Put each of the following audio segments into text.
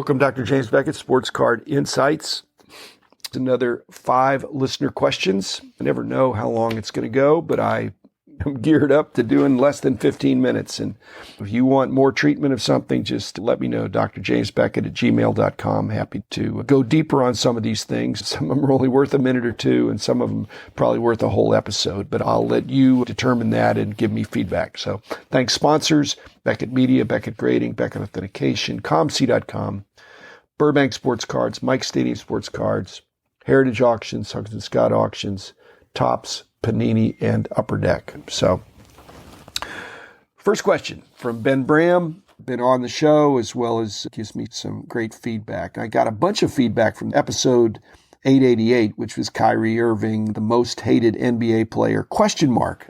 Welcome, Dr. James Beckett, Sports Card Insights. Another 5 listener questions. I never know how long it's going to go, but I am geared up to doing less than 15 minutes. And if you want more treatment of something, just let me know, doctorjamesbeckett@gmail.com. Happy to go deeper on some of these things. Some of them are only worth a minute or two, and some of them probably worth a whole episode, but I'll let you determine that and give me feedback. So thanks, sponsors, Beckett Media, Beckett Grading, Beckett Authentication, ComC.com, Burbank Sports Cards, Mike Stadium Sports Cards, Heritage Auctions, Huggins & Scott Auctions, Topps, Panini, and Upper Deck. So, first question from Ben Bram, been on the show as well as gives me some great feedback. I got a bunch of feedback from episode 888, which was Kyrie Irving, the most hated NBA player, ?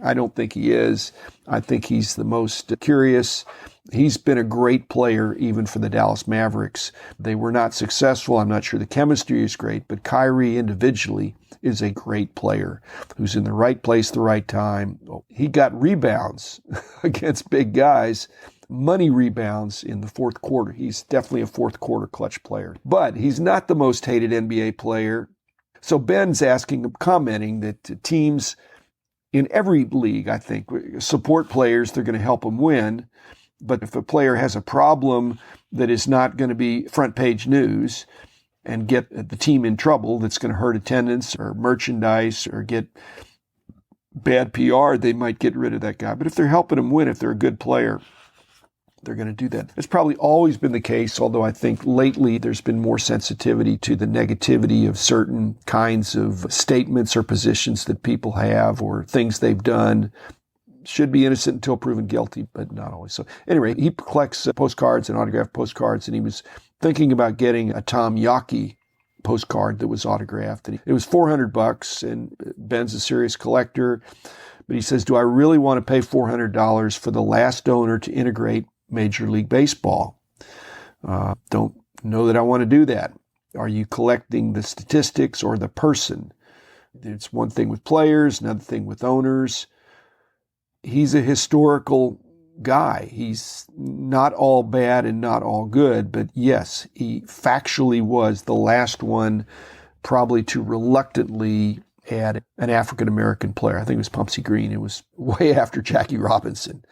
I don't think he is. I think he's the most curious. He's been a great player even for the Dallas Mavericks. They were not successful. I'm not sure the chemistry is great, but Kyrie individually is a great player who's in the right place at the right time. He got rebounds against big guys, money rebounds in the fourth quarter. He's definitely a fourth quarter clutch player, but he's not the most hated NBA player. So Ben's commenting that teams in every league, I think, support players. They're going to help them win. But if a player has a problem that is not going to be front page news and get the team in trouble, that's going to hurt attendance or merchandise or get bad PR, they might get rid of that guy. But if they're helping them win, if they're a good player, they're going to do that. It's probably always been the case, although I think lately there's been more sensitivity to the negativity of certain kinds of statements or positions that people have or things they've done. Should be innocent until proven guilty, but not always. So anyway, he collects postcards and autographed postcards, and he was thinking about getting a Tom Yawkey postcard that was autographed. And it was $400, and Ben's a serious collector. But he says, do I really want to pay $400 for the last donor to integrate Major League Baseball? Don't know that I want to do that. Are you collecting the statistics or the person? It's one thing with players, another thing with owners. He's a historical guy. He's not all bad and not all good, but yes, he factually was the last one probably to reluctantly add an African-American player. I think it was Pumpsy Green. It was way after Jackie Robinson.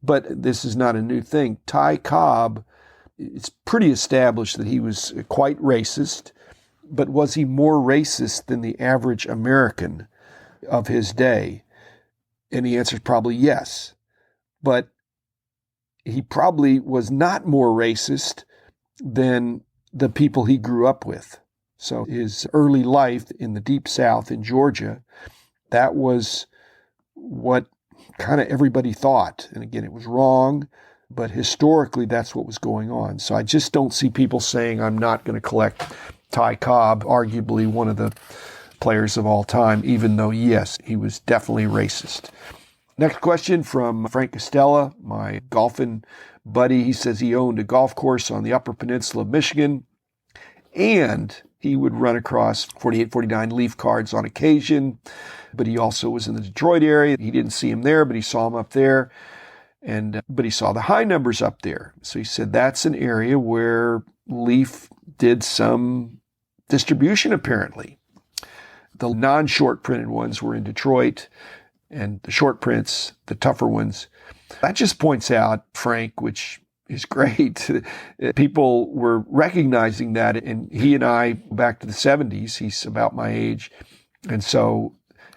But this is not a new thing. Ty Cobb, it's pretty established that he was quite racist, but was he more racist than the average American of his day? And the answer is probably yes. But he probably was not more racist than the people he grew up with. So his early life in the Deep South in Georgia, that was what kind of everybody thought. And again, it was wrong, but historically that's what was going on. So I just don't see people saying I'm not going to collect Ty Cobb, arguably one of the players of all time, even though, yes, he was definitely racist. Next question from Frank Costella, my golfing buddy. He says he owned a golf course on the Upper Peninsula of Michigan, and he would run across 48, 49 Leaf cards on occasion, but he also was in the Detroit area. He didn't see him there, but he saw him up there, but he saw the high numbers up there. So he said that's an area where Leaf did some distribution, apparently. The non-short printed ones were in Detroit, and the short prints, the tougher ones. That just points out, Frank, which is great. People were recognizing that, and he and I, back to the 70s, he's about my age. And so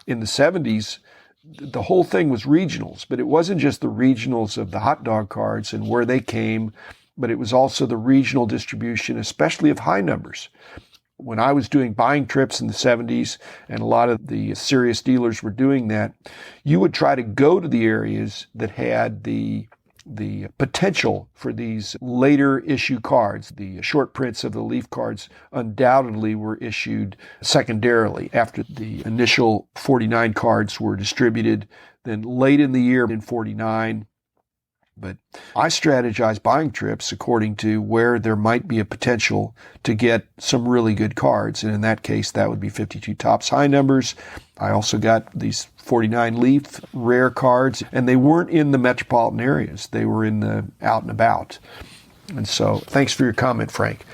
in the 70s, the whole thing was regionals, but it wasn't just the regionals of the hot dog cards and where they came, but it was also the regional distribution, especially of high numbers. When I was doing buying trips in the 70s, and a lot of the serious dealers were doing that, you would try to go to the areas that had the potential for these later issue cards. The short prints of the Leaf cards undoubtedly were issued secondarily after the initial 49 cards were distributed. Then late in the year in 49, But I strategize buying trips according to where there might be a potential to get some really good cards. And in that case, that would be 52 Topps high numbers. I also got these 49 Leaf rare cards, and they weren't in the metropolitan areas. They were in the out and about. And so thanks for your comment, Frank.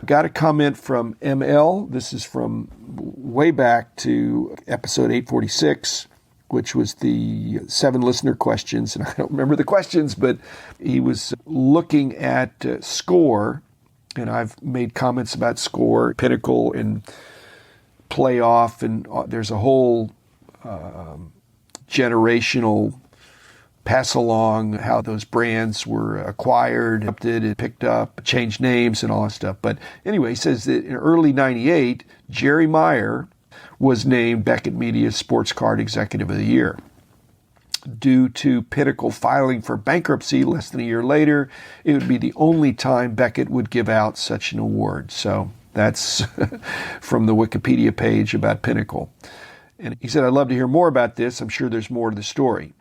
Got a comment from ML. This is from way back to episode 846, which was the 7 listener questions. And I don't remember the questions, but he was looking at score. And I've made comments about score, Pinnacle, and playoff. And there's a whole generational pass along, how those brands were acquired, adopted, and picked up, changed names and all that stuff. But anyway, he says that in early 98, Jerry Meyer was named Beckett Media's Sports Card Executive of the Year. Due to Pinnacle filing for bankruptcy less than a year later, it would be the only time Beckett would give out such an award. So that's from the Wikipedia page about Pinnacle. And he said, I'd love to hear more about this. I'm sure there's more to the story.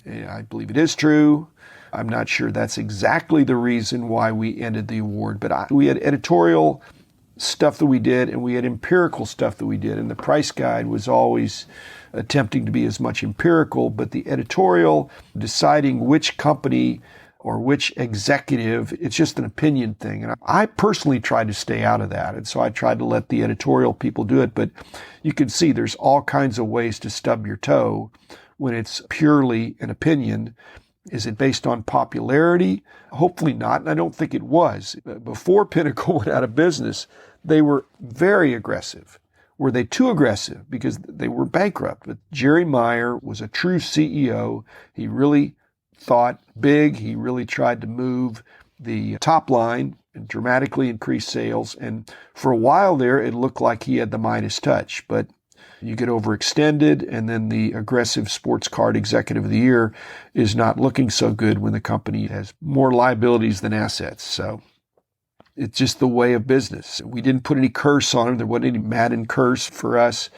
I believe it is true. I'm not sure that's exactly the reason why we ended the award, but we had editorial stuff that we did and we had empirical stuff that we did, and the price guide was always attempting to be as much empirical, but the editorial, deciding which company or which executive, it's just an opinion thing. And I personally tried to stay out of that, and so I tried to let the editorial people do it, but you can see there's all kinds of ways to stub your toe when it's purely an opinion. Is it based on popularity? Hopefully not, and I don't think it was. Before Pinnacle went out of business, they were very aggressive. Were they too aggressive? Because they were bankrupt. But Jerry Meyer was a true CEO. He really thought big. He really tried to move the top line and dramatically increase sales. And for a while there, it looked like he had the Midas touch. But you get overextended, and then the aggressive sports card executive of the year is not looking so good when the company has more liabilities than assets. So it's just the way of business. We didn't put any curse on him. There wasn't any Madden curse for us.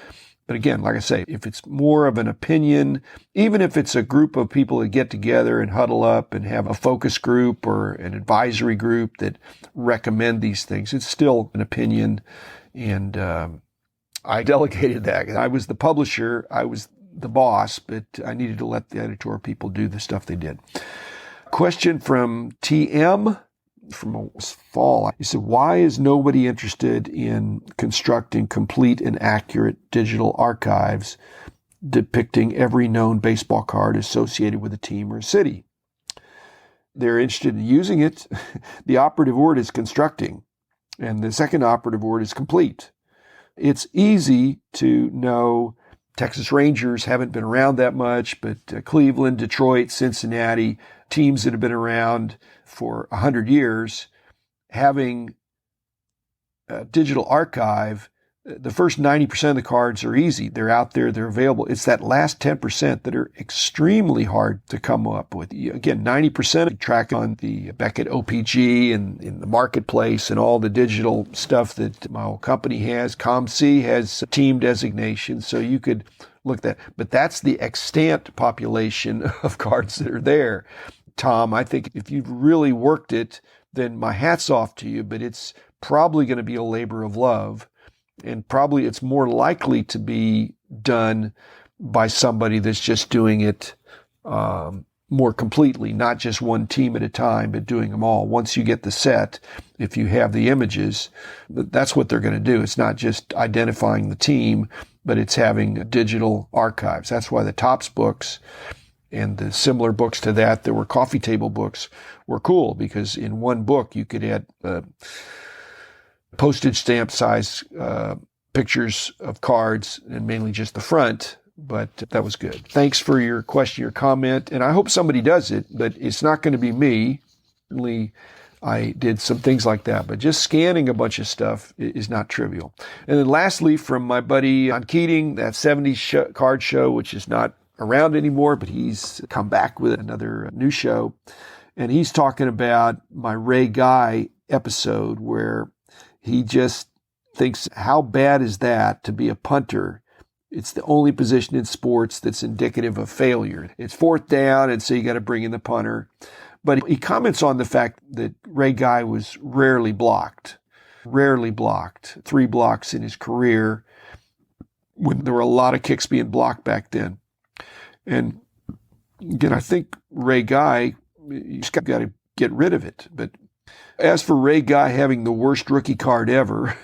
But again, like I say, if it's more of an opinion, even if it's a group of people that get together and huddle up and have a focus group or an advisory group that recommend these things, it's still an opinion. And I delegated that. I was the publisher, I was the boss, but I needed to let the editorial people do the stuff they did. Question from TM from fall. He said, why is nobody interested in constructing complete and accurate digital archives depicting every known baseball card associated with a team or a city? They're interested in using it. The operative word is constructing, and the second operative word is complete. It's easy to know Texas Rangers haven't been around that much, but Cleveland, Detroit, Cincinnati, teams that have been around for 100 years, having a digital archive, the first 90% of the cards are easy. They're out there, they're available. It's that last 10% that are extremely hard to come up with. Again, 90% track on the Beckett OPG and in the marketplace and all the digital stuff that my old company has. ComC has team designation, so you could look at that. But that's the extant population of cards that are there. Tom, I think if you've really worked it, then my hat's off to you, but it's probably going to be a labor of love. And probably it's more likely to be done by somebody that's just doing it more completely, not just one team at a time, but doing them all. Once you get the set, if you have the images, that's what they're going to do. It's not just identifying the team, but it's having digital archives. That's why the Topps books and the similar books to that, there were coffee table books, were cool, because in one book you could add postage stamp size pictures of cards, and mainly just the front, but that was good. Thanks for your question, your comment, and I hope somebody does it, but it's not going to be me. Certainly, I did some things like that, but just scanning a bunch of stuff is not trivial. And then lastly, from my buddy John Keating, that 70s card show, which is not around anymore, but he's come back with another new show, and he's talking about my Ray Guy episode where he just thinks, how bad is that to be a punter? It's the only position in sports that's indicative of failure. It's fourth down, and so you got to bring in the punter. But he comments on the fact that Ray Guy was rarely blocked, 3 blocks in his career, when there were a lot of kicks being blocked back then. And again, I think Ray Guy, you just got to get rid of it. But As for Ray Guy having the worst rookie card ever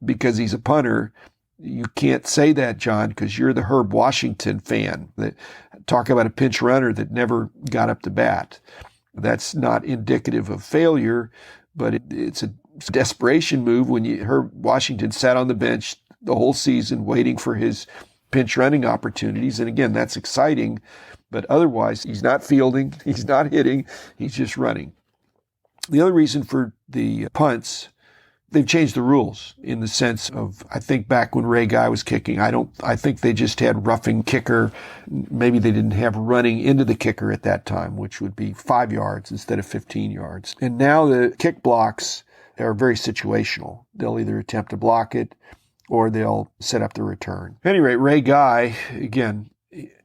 because he's a punter, you can't say that, John, because you're the Herb Washington fan. Talk about a pinch runner that never got up to bat. That's not indicative of failure, but it's a desperation move when Herb Washington sat on the bench the whole season waiting for his pinch running opportunities. And again, that's exciting, but otherwise he's not fielding, he's not hitting, he's just running. The other reason for the punts, they've changed the rules in the sense of, I think back when Ray Guy was kicking, I think they just had roughing kicker. Maybe they didn't have running into the kicker at that time, which would be 5 yards instead of 15 yards. And now the kick blocks are very situational. They'll either attempt to block it or they'll set up the return. At any rate, Ray Guy, again,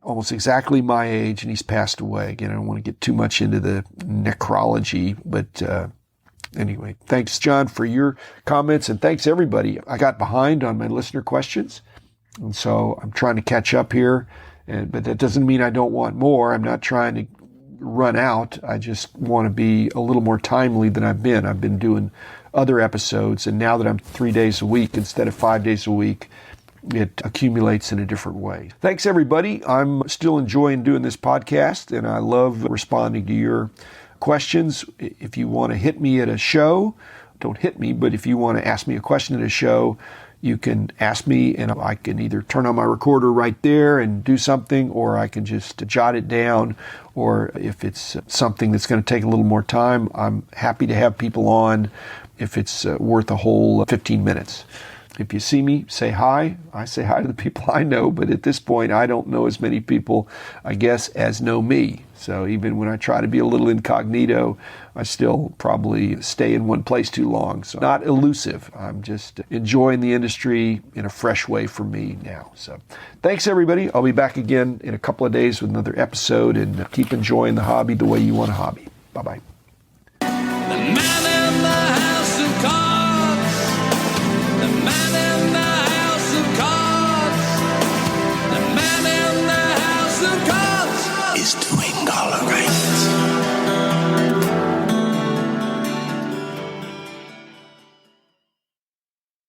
almost exactly my age, and he's passed away. Again, I don't want to get too much into the necrology, but anyway, thanks, John, for your comments, and thanks, everybody. I got behind on my listener questions, and so I'm trying to catch up here, but that doesn't mean I don't want more. I'm not trying to run out. I just want to be a little more timely than I've been. I've been doing other episodes, and now that I'm 3 days a week instead of 5 days a week, it accumulates in a different way. Thanks, everybody. I'm still enjoying doing this podcast, and I love responding to your questions. If you want to hit me at a show, don't hit me, but if you want to ask me a question at a show, you can ask me, and I can either turn on my recorder right there and do something, or I can just jot it down, or if it's something that's going to take a little more time, I'm happy to have people on if it's worth a whole 15 minutes. If you see me, say hi. I say hi to the people I know, but at this point, I don't know as many people, I guess, as know me. So even when I try to be a little incognito, I still probably stay in one place too long. So not elusive. I'm just enjoying the industry in a fresh way for me now. So thanks, everybody. I'll be back again in a couple of days with another episode, and keep enjoying the hobby the way you want a hobby. Bye-bye. Is